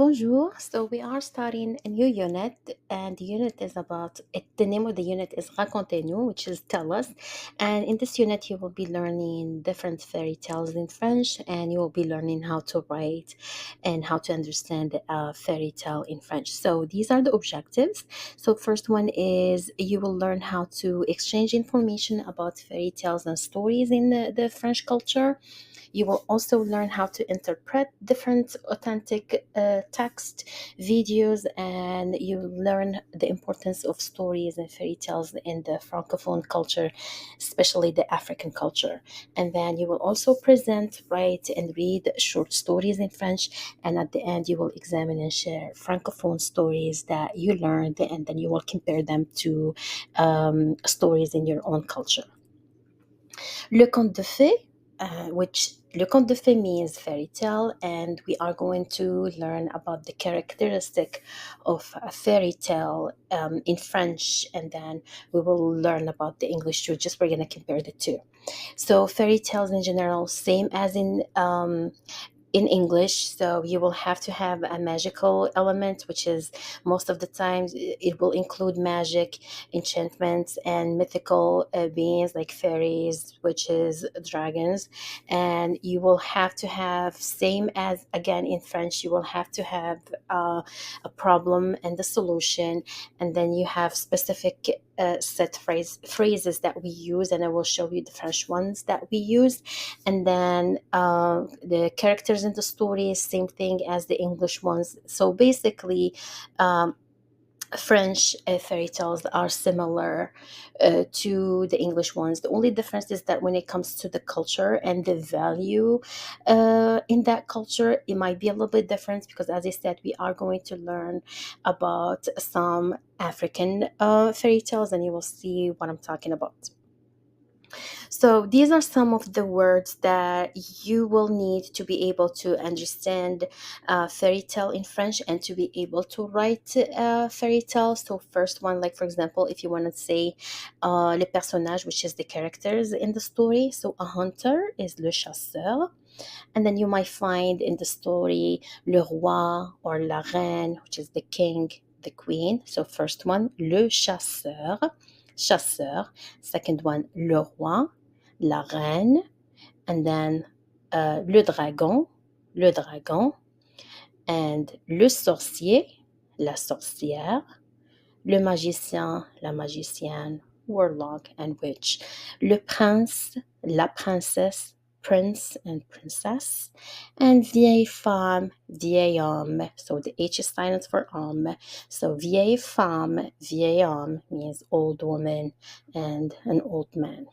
Bonjour. So we are starting a new unit, and the unit is about it. The name of the unit is Racontez-nous, which is tell us. And in this unit, you will be learning different fairy tales in French, and you will be learning how to write and how to understand a fairy tale in French. So these are the objectives. So first one is you will learn how to exchange information about fairy tales and stories in the French culture. You will also learn how to interpret different authentic text, videos, and you learn the importance of stories and fairy tales in the Francophone culture, especially the African culture. And then you will also present, write, and read short stories in French. And at the end, you will examine and share Francophone stories that you learned, and then you will compare them to stories in your own culture. Le conte de fées, which le conte de fées means fairy tale, and we are going to learn about the characteristic of a fairy tale in French, and then we will learn about the English too. Just we're gonna compare the two. So fairy tales in general, same as in English. So you will have to have a magical element, which is most of the times it will include magic, enchantments, and mythical beings like fairies, witches, dragons. And you will have to have, same as again in French, you will have to have a problem and the solution. And then you have specific phrases that we use, and I will show you the French ones that we use. And then the characters in the story, same thing as the English ones. So basically, French fairy tales are similar to the English ones. The only difference is that when it comes to the culture and the value in that culture, it might be a little bit different because, as I said, we are going to learn about some African fairy tales, and you will see what I'm talking about. So these are some of the words that you will need to be able to understand fairy tale in French and to be able to write fairy tale. So first one, like for example, if you want to say les personnages, which is the characters in the story. So a hunter is le chasseur. And then you might find in the story le roi or la reine, which is the king, the queen. So first one, le chasseur, chasseur. Second one, le roi, la reine, and then le dragon, and le sorcier, la sorcière, le magicien, la magicienne, warlock, and witch, le prince, la princesse, prince and princess, and vieille femme, vieil homme. So the H is silent for homme. So vieille femme, vieil homme means old woman and an old man.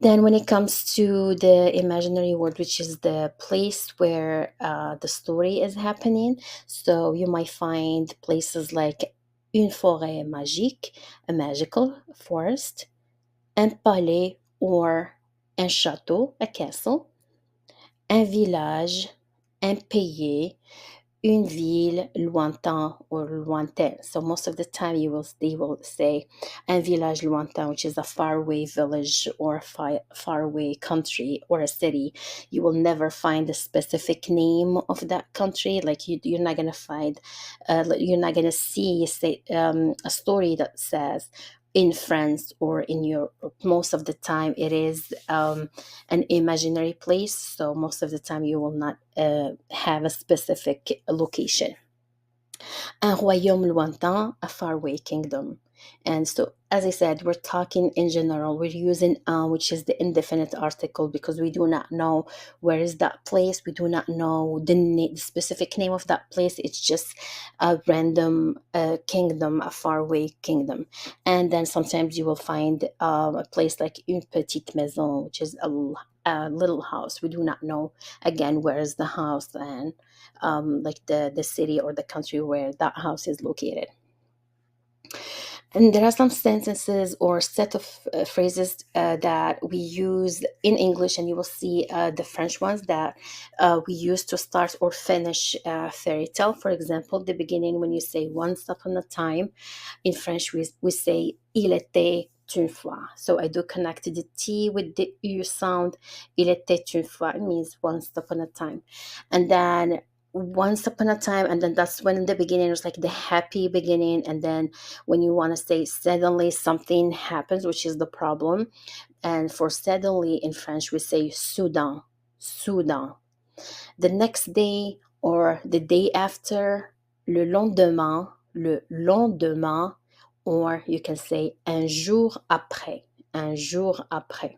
Then, when it comes to the imaginary world, which is the place where the story is happening, so you might find places like une forêt magique, a magical forest, un palais or un château, a castle, un village, un pays, une ville lointain or lointaine. So most of the time they will say un village lointain, which is a faraway village or faraway country or a city. You will never find the specific name of that country. Like you're not gonna find, you're not gonna see say a story that says in France or in Europe. Most of the time it is an imaginary place. So most of the time you will not have a specific location. Un royaume lointain, a faraway kingdom. And so, as I said, we're talking in general. We're using which is the indefinite article, because we do not know where is that place. We do not know the specific name of that place. It's just a random kingdom, a faraway kingdom. And then sometimes you will find a place like une petite maison, which is a little house. We do not know again where is the house, and like the city or the country where that house is located. And there are some sentences or set of phrases that we use in English, and you will see the French ones that we use to start or finish fairy tale. For example, the beginning, when you say once upon a time, in French we say il était une fois. So I do connect the T with the U sound. Il était une fois. It means once upon a time. And then once upon a time, and then that's when in the beginning it was like the happy beginning, and then when you want to say suddenly something happens, which is the problem. And for suddenly in French we say soudain, soudain. The next day or the day after, le lendemain, le lendemain, or you can say un jour après, un jour après.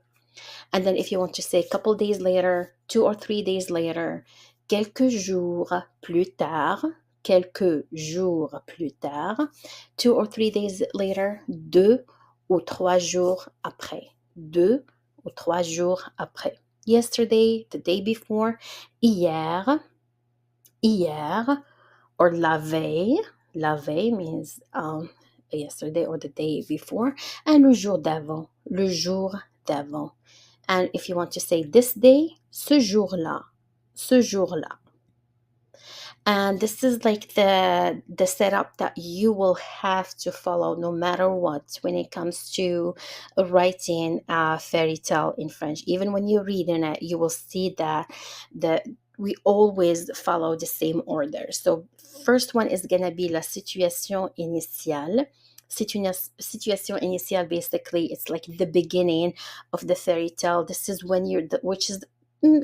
And then if you want to say a couple days later, 2 or 3 days later, quelques jours plus tard, quelques jours plus tard, 2 or 3 days later, 2 ou 3 jours après, 2 ou 3 jours après. Yesterday, the day before, hier, hier, or la veille. La veille means yesterday or the day before, and le jour d'avant, le jour d'avant. And if you want to say this day, ce jour-là, ce jour-là. And this is like the setup that you will have to follow no matter what when it comes to writing a fairy tale in French. Even when you're reading it, you will see that the we always follow the same order. So first one is gonna be la situation initiale. Situation initiale, basically it's like the beginning of the fairy tale. This is when which is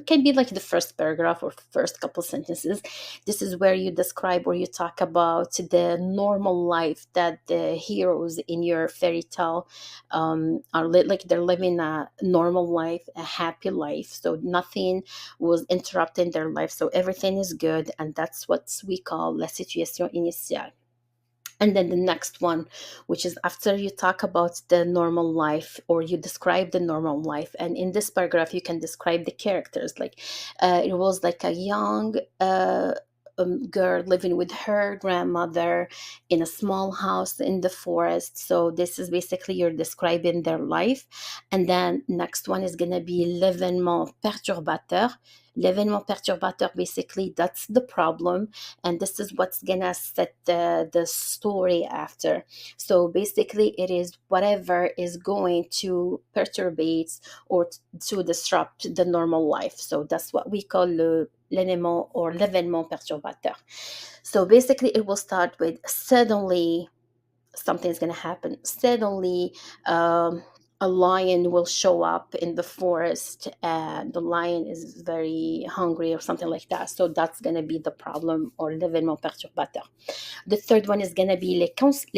can be like the first paragraph or first couple sentences. This is where you describe or you talk about the normal life that the heroes in your fairy tale like they're living a normal life, a happy life. So nothing was interrupting their life. So everything is good. And that's what we call la situation initiale. And then the next one, which is after you talk about the normal life or you describe the normal life, and in this paragraph you can describe the characters, like it was like a young girl living with her grandmother in a small house in the forest. So this is basically you're describing their life. And then next one is going to be l'événement perturbateur. L'événement perturbateur, basically that's the problem, and this is what's gonna set the story after. So basically it is whatever is going to perturbate or to disrupt the normal life. So that's what we call l'élément or l'événement perturbateur. So basically it will start with suddenly something's going to happen. Suddenly, a lion will show up in the forest, and the lion is very hungry or something like that. So that's going to be the problem or l'événement perturbateur. The third one is going to be les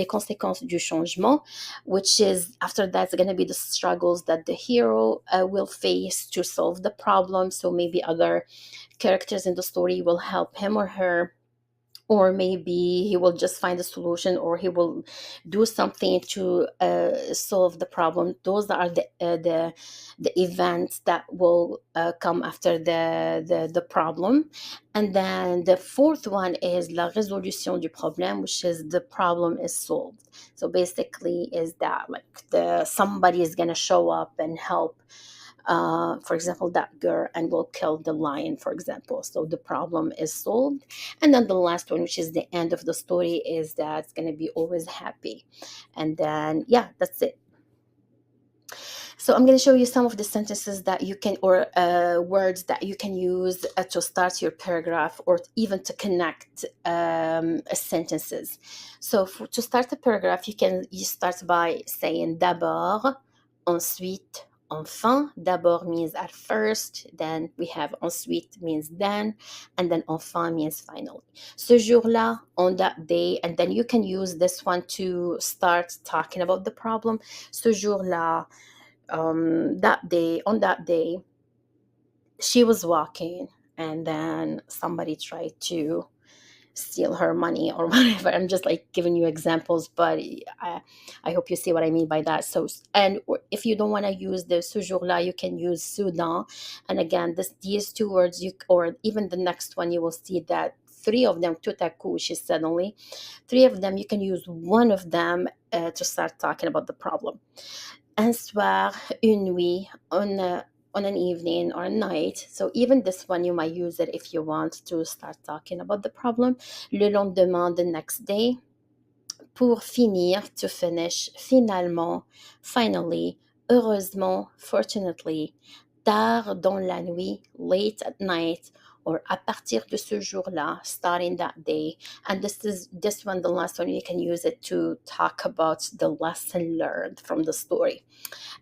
conséquences du changement, which is after that's going to be the struggles that the hero will face to solve the problem. So maybe other characters in the story will help him or her, or maybe he will just find a solution, or he will do something to solve the problem. Those are the events that will come after the problem. And then the fourth one is la résolution du problème, which is the problem is solved. So basically is that like somebody is going to show up and help, for example, that girl, and will kill the lion, for example. So the problem is solved. And then the last one, which is the end of the story, is that it's going to be always happy. And then, yeah, that's it. So I'm going to show you some of the sentences that you can, or words that you can use to start your paragraph, or even to connect sentences. So to start a paragraph, you start by saying d'abord, ensuite, enfin. D'abord means at first, then we have ensuite means then, and then enfin means finally. Ce jour-là, on that day, and then you can use this one to start talking about the problem. Ce jour-là, that day, on that day, she was walking, and then somebody tried to steal her money or whatever. I'm just like giving you examples, but I hope you see what I mean by that. So, and if you don't want to use the ce jour-là, you can use soudain. And again, these two words, or even the next one, you will see that three of them, tout à coup, which is suddenly, three of them, you can use one of them to start talking about the problem. Un soir, une nuit, on an evening or a night. So even this one, you might use it if you want to start talking about the problem. Le lendemain, the next day. Pour finir, to finish. Finalement, finally. Heureusement, fortunately. Tard dans la nuit, late at night. or à partir de ce jour-là, starting that day. And this one, the last one, you can use it to talk about the lesson learned from the story.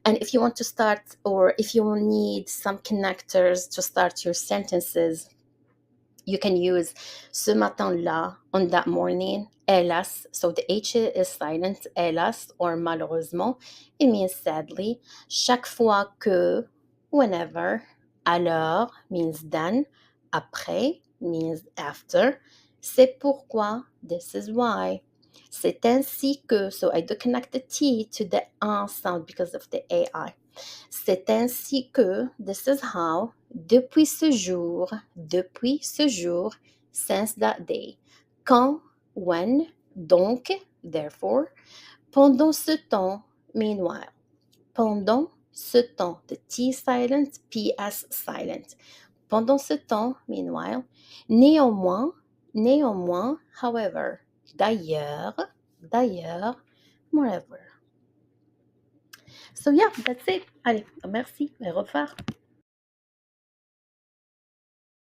And if you want to start, or if you need some connectors to start your sentences, you can use ce matin-là, on that morning, hélas. So the H is silent, hélas, or malheureusement. It means sadly. Chaque fois que, whenever. Alors means then. Après means after. C'est pourquoi, this is why. C'est ainsi que, so I do connect the T to the un sound because of the AI. C'est ainsi que, this is how, depuis ce jour, since that day. Quand, when, donc, therefore. Pendant ce temps, meanwhile. Pendant ce temps, the T silent, PS silent. Pendant ce temps, meanwhile. Néanmoins, however. D'ailleurs, moreover. So yeah, that's it. Allez, merci, au revoir.